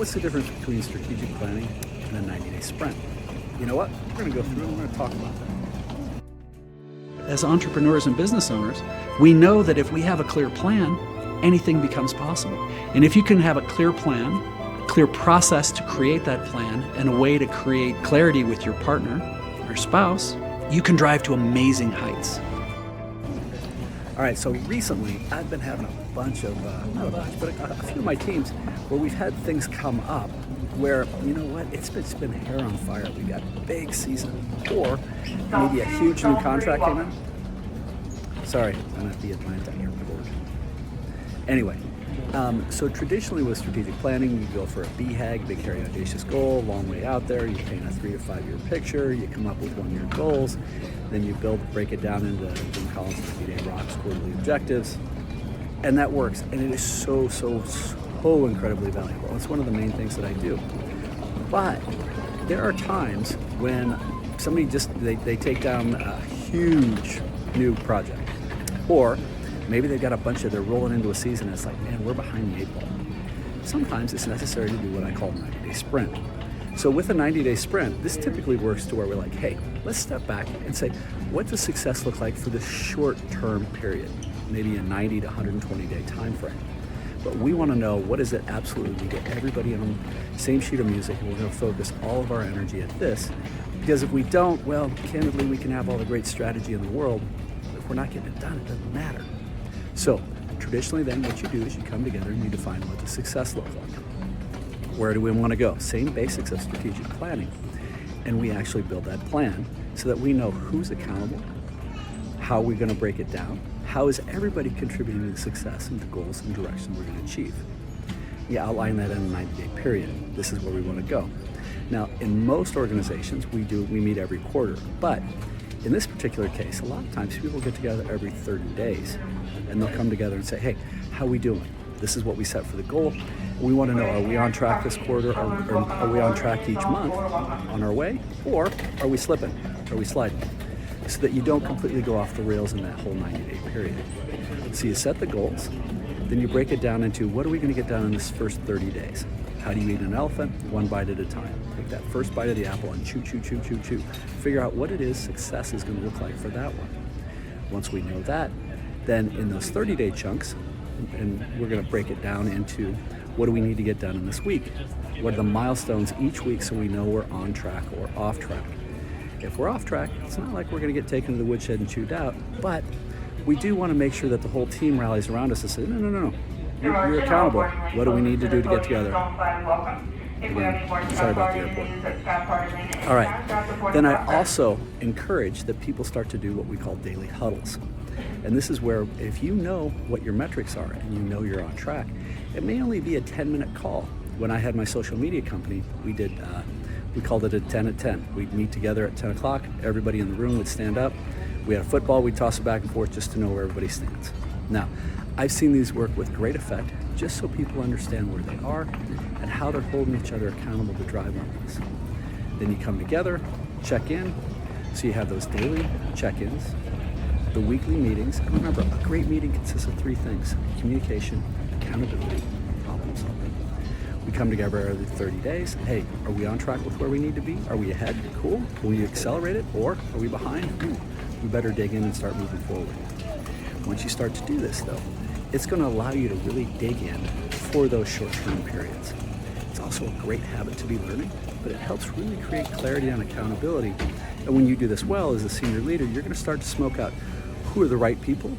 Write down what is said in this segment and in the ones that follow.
what's the difference between strategic planning and a 90-day sprint? You know what? We're going to go through and we're going to talk about that. As entrepreneurs and business owners, we know that if we have a clear plan, anything becomes possible. And if you can have a clear plan, a clear process to create that plan, and a way to create clarity with your partner or spouse, you can drive to amazing heights. All right, so recently I've been having a bunch of, not a bunch, but a few of my teams where we've had things come up where, you know what, it's been hair on fire. We got a big season, or maybe a huge new contract came in. Sorry, I'm at the Atlanta airport. Anyway, so traditionally with strategic planning, you go for a BHAG, big, hairy, audacious goal, long way out there. You paint a 3 to 5 year picture. You come up with 1 year goals. Then you break it down into Jim Collins' 50-day rocks, quarterly objectives, and that works. And it is so incredibly valuable. It's one of the main things that I do. But there are times when somebody they take down a huge new project, or maybe they've got they're rolling into a season and it's like, man, we're behind the 8 ball. Sometimes it's necessary to do what I call a 90-day sprint. So with a 90-day sprint, this typically works to where we're like, hey, let's step back and say, what does success look like for this short-term period? Maybe a 90 to 120-day time frame. But we want to know, what is it absolutely to get everybody on the same sheet of music, and we're going to focus all of our energy at this. Because if we don't, well, candidly, we can have all the great strategy in the world, but if we're not getting it done, it doesn't matter. So traditionally then what you do is you come together and you define what does success look like. Where do we want to go? Same basics of strategic planning. And we actually build that plan so that we know who's accountable, how are we going to break it down, how is everybody contributing to the success and the goals and direction we're going to achieve. We outline that in a 90-day period. This is where we want to go. Now, in most organizations, we meet every quarter, but in this particular case, a lot of times people get together every 30 days and they'll come together and say, hey, how are we doing? This is what we set for the goal. We want to know, are we on track this quarter, or are we on track each month on our way, or are we slipping, are we sliding? So that you don't completely go off the rails in that whole 90-day period. So you set the goals, then you break it down into what are we going to get done in this first 30 days? How do you eat an elephant? 1 bite at a time. Take that first bite of the apple and chew. Figure out what it is success is going to look like for that one. Once we know that, then in those 30-day chunks, and we're going to break it down into what do we need to get done in this week? What are the milestones each week so we know we're on track or off track? If we're off track, it's not like we're going to get taken to the woodshed and chewed out, but we do want to make sure that the whole team rallies around us and says, no. You're accountable. What do we need to do to get together? Again, sorry about the airport. All right. Then I also encourage that people start to do what we call daily huddles. And this is where if you know what your metrics are and you know you're on track, it may only be a 10-minute call. When I had my social media company, we called it a 10 at 10. We'd meet together at 10 o'clock. Everybody in the room would stand up. We had a football. We'd toss it back and forth just to know where everybody stands. Now, I've seen these work with great effect just so people understand where they are and how they're holding each other accountable to drive on this. Then you come together, check in. So you have those daily check-ins, the weekly meetings. And remember, a great meeting consists of 3 things: communication, accountability, problem solving. We come together every 30 days. Hey, are we on track with where we need to be? Are we ahead? Cool. Can we accelerate it? Or are we behind? We better dig in and start moving forward. Once you start to do this, though, it's going to allow you to really dig in for those short-term periods. It's also a great habit to be learning, but it helps really create clarity and accountability. And when you do this well as a senior leader, you're going to start to smoke out who are the right people,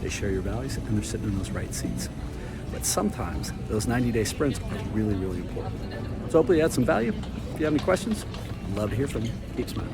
they share your values, and they're sitting in those right seats. But sometimes those 90-day sprints are really, really important. So hopefully you had some value. If you have any questions, I'd love to hear from you. Keep smiling.